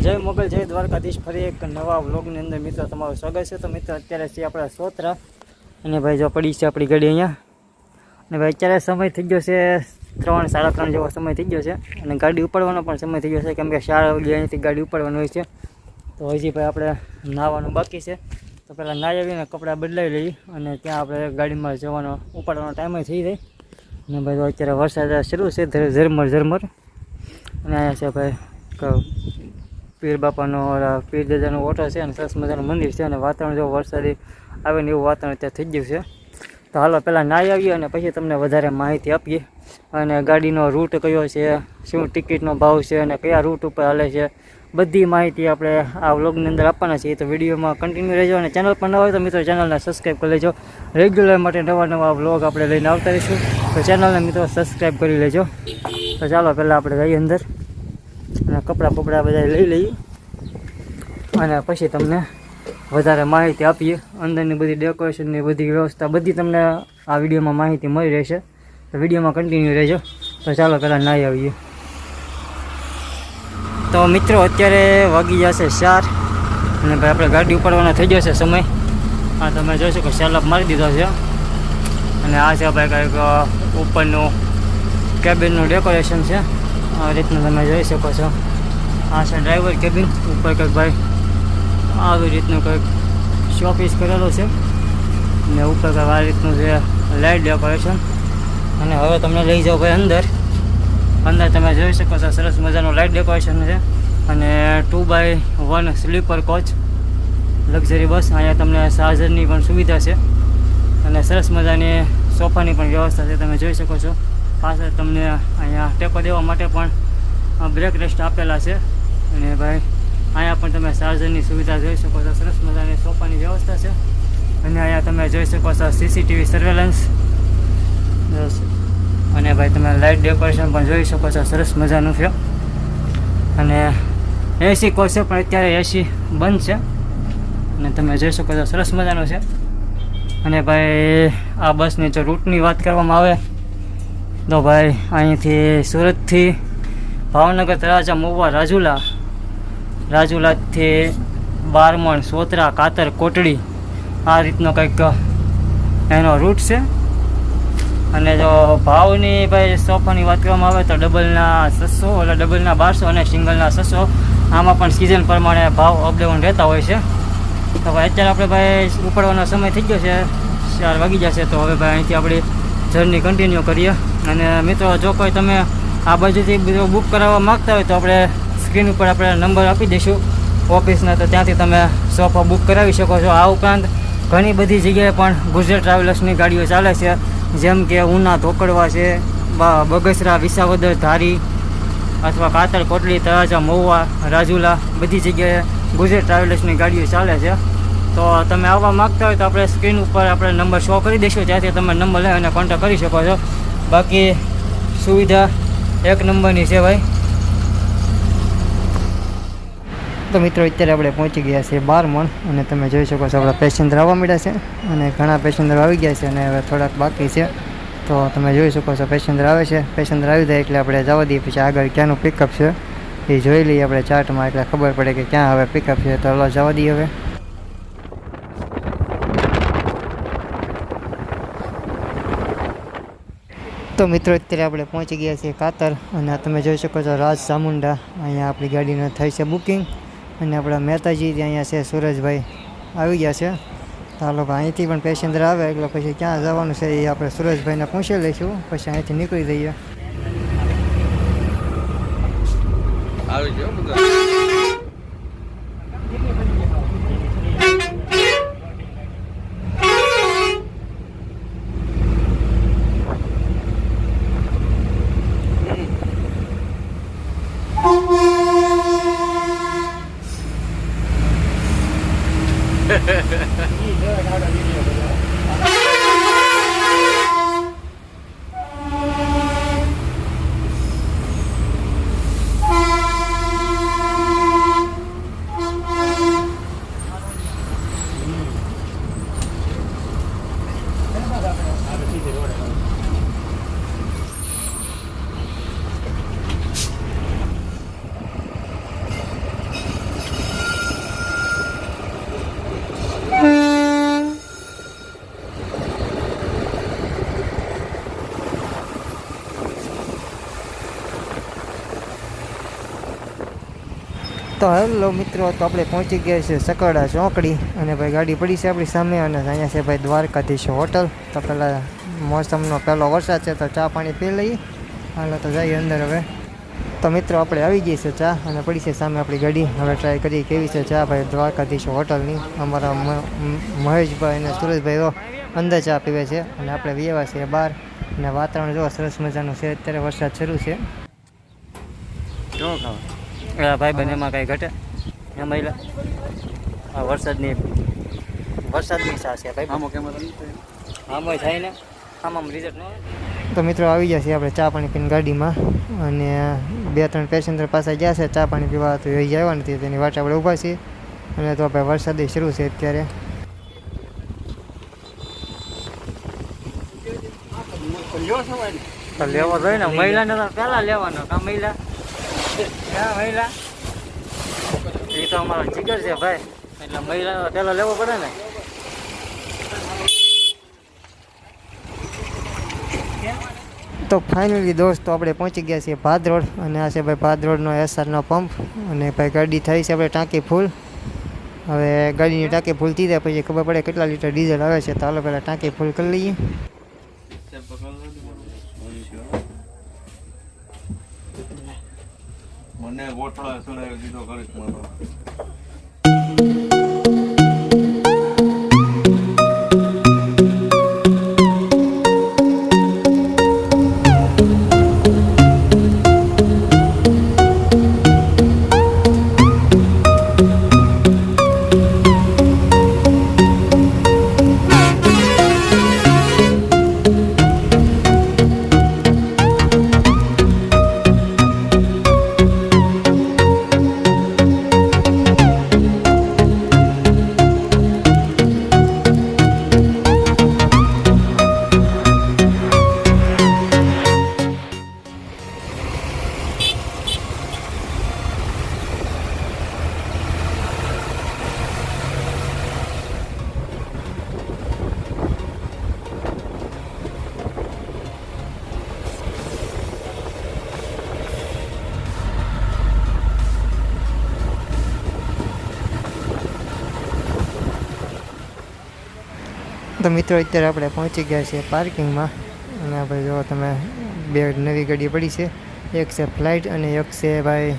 જય મોગલ જય દ્વારકાધીશ ફરી એક નવા વ્લોગની અંદર મિત્રો તમારું સ્વાગત છે। તો મિત્રો અત્યારે છે આપણા સોતરા અને ભાઈ જો પડી છે આપણી ગાડી અહીંયા અને ભાઈ અત્યારે સમય થઈ ગયો છે 3 સાડા 3 જેવો સમય થઈ ગયો છે અને ગાડી ઉપાડવાનો પણ સમય થઈ ગયો છે કેમ કે 4 વાગે અહીંથી ગાડી ઉપાડવાની હોય છે। તો હજી ભાઈ આપણે નાહવાનું બાકી છે તો પહેલાં નાહી આવીને કપડાં બદલાવી લઈએ અને ત્યાં આપણે ગાડીમાં જવાનો ઉપાડવાનો ટાઈમ થઈ જાય અને ભાઈ તો અત્યારે વરસાદ શરૂ છે ઝરમર અને અહીંયા છે ભાઈ પીર બાપાનો પીર દાદાનો ઓટો છે અને સરસ મજાનું મંદિર છે અને વાતાવરણ જો વરસાદી આવે ને એવું વાતાવરણ ત્યાં થઈ ગયું છે। તો હાલો પહેલાં નાહી આવીએ અને પછી તમને વધારે માહિતી આપીએ અને ગાડીનો રૂટ કયો છે, શું ટિકિટનો ભાવ છે અને કયા રૂટ ઉપર હાલે છે, બધી માહિતી આપણે આ વ્લોગની અંદર આપવાના છીએ। તો વિડીયોમાં કન્ટિન્યુ રહેજો અને ચેનલ પર ન હોય તો મિત્રો ચેનલને સબસ્ક્રાઈબ કરી લેજો। રેગ્યુલર માટે નવા વ્લોગ આપણે લઈને આવતા રહીશું તો ચેનલને મિત્રો સબસ્ક્રાઈબ કરી લેજો। તો ચાલો પહેલાં આપણે જઈએ અંદર અને કપડાં બધા લઈ લઈએ અને પછી તમને વધારે માહિતી આપીએ। અંદરની બધી ડેકોરેશનની બધી વ્યવસ્થા બધી તમને આ વિડીયોમાં માહિતી મળી રહેશે તો વિડીયોમાં કન્ટિન્યુ રહેજો। તો ચાલો પહેલાં નાહી આવીએ। તો મિત્રો અત્યારે વાગી જશે 4 અને ભાઈ આપણે ગાડી ઉપાડવાનો થઈ જશે સમય। આ તમે જોઈ શકો સેલઅપ મારી દીધો છે અને આ છે ભાઈ કંઈક ઉપરનું કેબિનનું ડેકોરેશન છે। આ રીતનું તમે જોઈ શકો છો। આ છે ડ્રાઈવર કેબિન ઉપર કંઈક ભાઈ આવી રીતનું કંઈક શોપીસ કરેલો છે અને ઉપર કંઈક આ રીતનું છે લાઇટ ડેકોરેશન। અને હવે તમને લઈ જાઓ ભાઈ અંદર તમે જોઈ શકો છો સરસ મજાનું લાઇટ ડેકોરેશન છે અને 2x1 sleeper coach luxury bus. અહીંયા તમને ચાર્જરની પણ સુવિધા છે અને સરસ મજાની સોફાની પણ વ્યવસ્થા છે તમે જોઈ શકો છો। પાછળ તમને અહીંયા ટેકો દેવા માટે પણ બ્રેક રેસ્ટ આપેલા છે અને ભાઈ અહીંયા પણ તમે ચાર્જરની સુવિધા જોઈ શકો છો। સરસ મજાની સોફાની વ્યવસ્થા છે અને અહીંયા તમે જોઈ શકો છો સીસીટીવી સર્વેલન્સ અને ભાઈ તમે લાઇટ ડેકોરેશન પણ જોઈ શકો છો સરસ મજાનું છે અને એસી કોચ છે પણ અત્યારે એસી બંધ છે અને તમે જોઈ શકો છો સરસ મજાનું છે। અને ભાઈ આ બસની જો રૂટની વાત કરવામાં આવે તો ભાઈ અહીંથી સુરતથી ભાવનગર તળાજા મહુવા રાજુલાથી બારમણ સોતરા કાતર કોટડી આ રીતનો કંઈક એનો રૂટ છે। અને જો ભાવની ભાઈ સોફાની વાત કરવામાં આવે તો ડબલના 600 એટલે ડબલના 1200 અને સિંગલના 600 આમાં પણ સિઝન પ્રમાણે ભાવ અપડાઉન રહેતા હોય છે। તો ભાઈ અત્યારે આપણે ભાઈ ઉપાડવાનો સમય થઈ ગયો છે 4 વાગી જશે તો હવે ભાઈ અહીંથી આપણી જર્ની કન્ટિન્યુ કરીએ। અને મિત્રો જો કોઈ તમે આ બાજુથી બધું બુક કરાવવા માગતા હોય તો આપણે સ્ક્રીન ઉપર આપણે નંબર આપી દઈશું ઓફિસના તો ત્યાંથી તમે સોફા બુક કરાવી શકો છો। આ ઉપરાંત ઘણી બધી જગ્યાએ પણ ગુજરાત ટ્રાવેલર્સની ગાડીઓ ચાલે છે જેમ કે ઉના ધોકડવા છે, બગસરા, વિસાવદર, ધારી અથવા કાતર કોટડી, તળાજા, મહુવા, રાજુલા બધી જગ્યાએ ગુજરાત ટ્રાવેલર્સની ગાડીઓ ચાલે છે। તો તમે આવવા માગતા હોય તો આપણે સ્ક્રીન ઉપર આપણે નંબર શો કરી દઈશું ત્યાંથી તમે નંબર લઈ અને કોન્ટેક્ટ કરી શકો છો। બાકી સુવિધા એક નંબરની છે ભાઈ। તો મિત્રો અત્યારે આપણે પહોંચી ગયા છીએ બારમણ અને તમે જોઈ શકો છો આપણા પેસેન્જર આવવા મળ્યા છે અને ઘણા પેસેન્જર આવી ગયા છે અને હવે થોડાક બાકી છે। તો તમે જોઈ શકો છો પેસેન્જર આવે છે, પેસેન્જર આવી જાય એટલે આપણે જવા દઈએ પછી આગળ ક્યાંનું પિકઅપ છે એ જોઈ લઈએ આપણે ચાર્ટમાં એટલે ખબર પડે કે ક્યાં હવે પિકઅપ છે। તો હલો જવા દઈએ હવે। તો મિત્રો અત્યારે આપણે પહોંચી ગયા છીએ કાતર અને તમે જોઈ શકો છો રાજ ચામુંડા અહીંયા આપણી ગાડીને થઈ છે બુકિંગ અને આપણા મહેતાજી અહીંયા છે સુરજભાઈ આવી ગયા છે। તો આ લોકો અહીંથી પણ પેસેન્જર આવે એટલે પછી ક્યાં જવાનું છે એ આપણે સુરજભાઈને પૂછી લઈશું પછી અહીંથી નીકળી જઈએ। તો હેલો મિત્રો, તો આપણે પહોંચી ગયા છે સકરડા ચોકડી અને ભાઈ ગાડી પડી છે આપણી સામે અને અહીંયા છે ભાઈ દ્વારકાધીશ હોટલ. તો પહેલાં મોસમનો પહેલો વરસાદ છે તો ચા પાણી પી લઈએ. હાલો તો જઈએ અંદર હવે. તો મિત્રો આપણે આવી ગઈ છે ચા અને પડી છે સામે આપણી ગાડી. હવે ટ્રાય કરીએ કેવી છે ચા ભાઈ દ્વારકાધીશ હોટલની. અમારા મહેશભાઈ અને સુરેશભાઈ તો અંદર ચા પીવે છે અને આપણે વ્યવા છીએ બહાર. અને વાતાવરણ જો સરસ મજાનું છે. અત્યારે વરસાદ શરૂ છે. જો ખાવા ભાઈ બને એમાં કાંઈ ઘટે એમાં આ વરસાદની સા છે ભાઈ. આમાં થાય ને આમાં રિઝલ્ટ ન. તો મિત્રો આવી ગયા છીએ આપણે ચા પાણી પીને ગાડીમાં અને 2-3 પેસેન્જર પાસે ગયા છે ચા પાણી પીવા. તો એ આવ્યા નથી તેની વાટ આપણે ઊભા છીએ અને તો ભાઈ વરસાદ શરૂ છે અત્યારે. તો લેવો જોઈએ ને મહિલાને તો પહેલાં લેવાનો કા મહિલા મહિલા એ તો અમારો જીગર છે ભાઈ, એટલે મહિલાનો પહેલાં લેવો પડે ને. તો ફાઇનલી દોસ્તો આપણે પહોંચી ગયા છીએ ભાદરોડ અને આ છે ભાઈ ભાદરોડનો એસઆરનો પંપ અને ભાઈ ગાડી થઈ છે આપણે ટાંકી ફૂલ. હવે ગાડીની ટાંકી ફૂલ થઈ જાય પછી ખબર પડે કેટલા લીટર ડીઝલ આવે છે. તો હાલો પહેલાં ટાંકી ફૂલ કરી લઈએ. મને ગોઠળા સુણાવી દીધો કરીશ મારો. તો મિત્રો અત્યારે આપણે પહોંચી ગયા છીએ પાર્કિંગમાં અને ભાઈ જો તમે 2 નવી ગાડી પડી છે. એક છે ફ્લાઇટ અને એક છે ભાઈ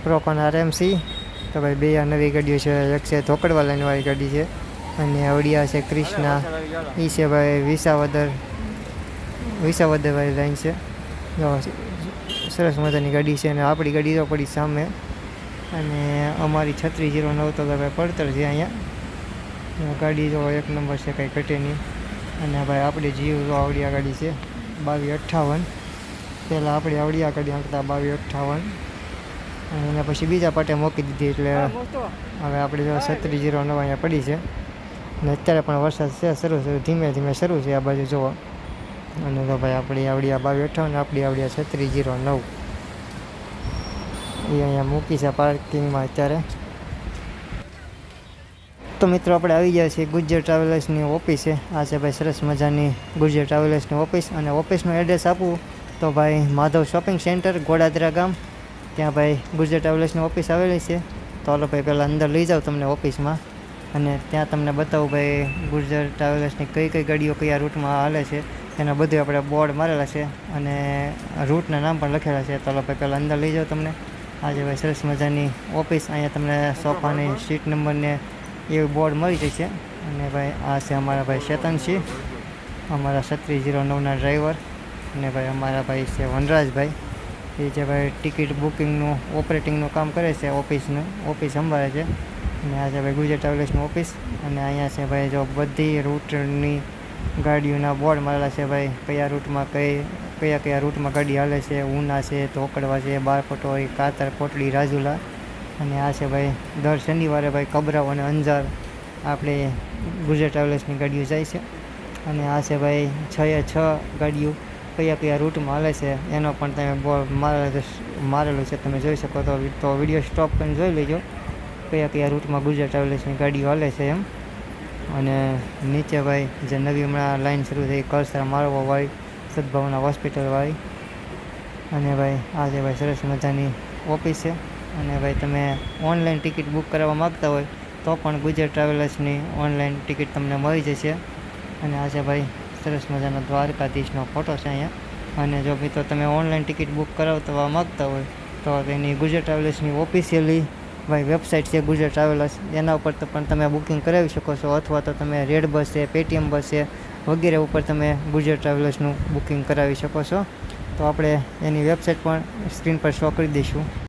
પ્રોકોન RMC. તો ભાઈ 2 નવી ગાડીઓ છે. એક છે ધોકડવા લાઈનવાળી ગાડી છે અને અવડિયા છે ક્રિષ્ના. એ છે ભાઈ વિસાવદરવાળી લાઈન છે. જો સરસ મજાની ગાડી છે અને આપણી ગાડી તો પડી સામે અને અમારી 3609 તો ભાઈ પડતર છે અહીંયા. ગાડી જો એક નંબર છે, કંઈ ઘટે નહીં. અને ભાઈ આપણી જીવ આવડિયા ગાડી છે 2258. પહેલાં આપણી આવડિયા ગાડી આંકતા 2258 અને એના પછી બીજા પાટે મૂકી દીધી એટલે હવે આપણી જો 3609 અહીંયા પડી છે. અને અત્યારે પણ વરસાદ છે શરૂ ધીમે ધીમે શરૂ છે આ બાજુ જોવો. અને તો ભાઈ આપણી આવડિયા 2258 આપણી આવડિયા 3609 એ અહીંયા મૂકી છે પાર્કિંગમાં અત્યારે. તો મિત્રો આપણે આવી ગયા છીએ ગુજ્જર ટ્રાવેલર્સની ઓફિસે. આ છે ભાઈ સરસ મજાની ગુજ્જર ટ્રાવેલર્સની ઓફિસ અને ઓફિસનું એડ્રેસ આપું તો ભાઈ માધવ શોપિંગ સેન્ટર ગોડાદરા ગામ, ત્યાં ભાઈ ગુજ્જર ટ્રાવેલર્સની ઓફિસ આવેલી છે. તો હાલો ભાઈ પહેલાં અંદર લઈ જાઉં તમને ઓફિસમાં અને ત્યાં તમને બતાવું ભાઈ ગુજ્જર ટ્રાવેલર્સની કઈ કઈ ગાડીઓ કયા રૂટમાં હાલે છે એના બધું આપણે બોર્ડ મારેલા છે અને રૂટના નામ પણ લખેલા છે. તો હાલો ભાઈ પહેલાં અંદર લઈ જાઉં તમને. આજે ભાઈ સરસ મજાની ઓફિસ. અહીંયા તમને સોફાની સીટ નંબરને એવું બોર્ડ મળી જશે. અને ભાઈ આ છે અમારા ભાઈ ચેતનસિંહ, અમારા 3609ના ડ્રાઈવર. અને ભાઈ અમારા ભાઈ છે વનરાજભાઈ, એ જે ભાઈ ટિકિટ બુકિંગનું ઓપરેટિંગનું કામ કરે છે, ઓફિસ સંભાળે છે. અને આ છે ભાઈ ગુજરાત ટ્રાવેલ્સનું ઓફિસ. અને અહીંયા છે ભાઈ જો બધી રૂટની ગાડીઓના બોર્ડ મારેલા છે ભાઈ, કયા રૂટમાં કયા રૂટમાં ગાડી હાલે છે. ઉના છે, ધોકડવા છે, બારપટોઈ, કાતર, કોટડી, રાજુલા. અને આ છે ભાઈ દર શનિવારે ભાઈ કબરાવ અને અંજાર આપણે ગુજરાત ટ્રાવેલ્સની ગાડીઓ જાય છે. અને આ છે ભાઈ 6 ગાડીઓ કયા રૂટમાં હાલે છે એનો પણ તમે બોર્ડ મારેલું છે, તમે જોઈ શકો. તો વિડીયો સ્ટોપ કરીને જોઈ લેજો કયા રૂટમાં ગુજરાત ટ્રાવેલ્સની ગાડીઓ હાલે છે એમ. અને નીચે ભાઈ જે નવી હમણાં લાઈન શરૂ થઈ કરસરા માળવાવાળી સદભાવના હોસ્પિટલવાળી. અને ભાઈ આ છે ભાઈ સરસ મજાની ઓફિસ છે અને ભાઈ તમે ઓનલાઈન ટિકિટ બુક કરાવવા માગતા હોય તો પણ ગુજરાત ટ્રાવેલર્સની ઓનલાઈન ટિકિટ તમને મળી જશે. અને આ છે ભાઈ સરસ મજાનો દ્વારકાધીશનો ફોટો છે અહીંયા. અને જો મિત્રો તમે ઓનલાઈન ટિકિટ બુક કરાવવા માગતા હોય તો તેની ગુજરાત ટ્રાવેલર્સની ઓફિશિયલી ભાઈ વેબસાઇટ છે ગુજરાત ટ્રાવેલર્સ, એના ઉપર તો પણ તમે બુકિંગ કરાવી શકો છો, અથવા તો તમે રેડ બસ છે, પેટીએમ બસ છે વગેરે ઉપર તમે ગુજરાત ટ્રાવેલર્સનું બુકિંગ કરાવી શકો છો. તો આપણે એની વેબસાઇટ પણ સ્ક્રીન પર શો કરી દઈશું.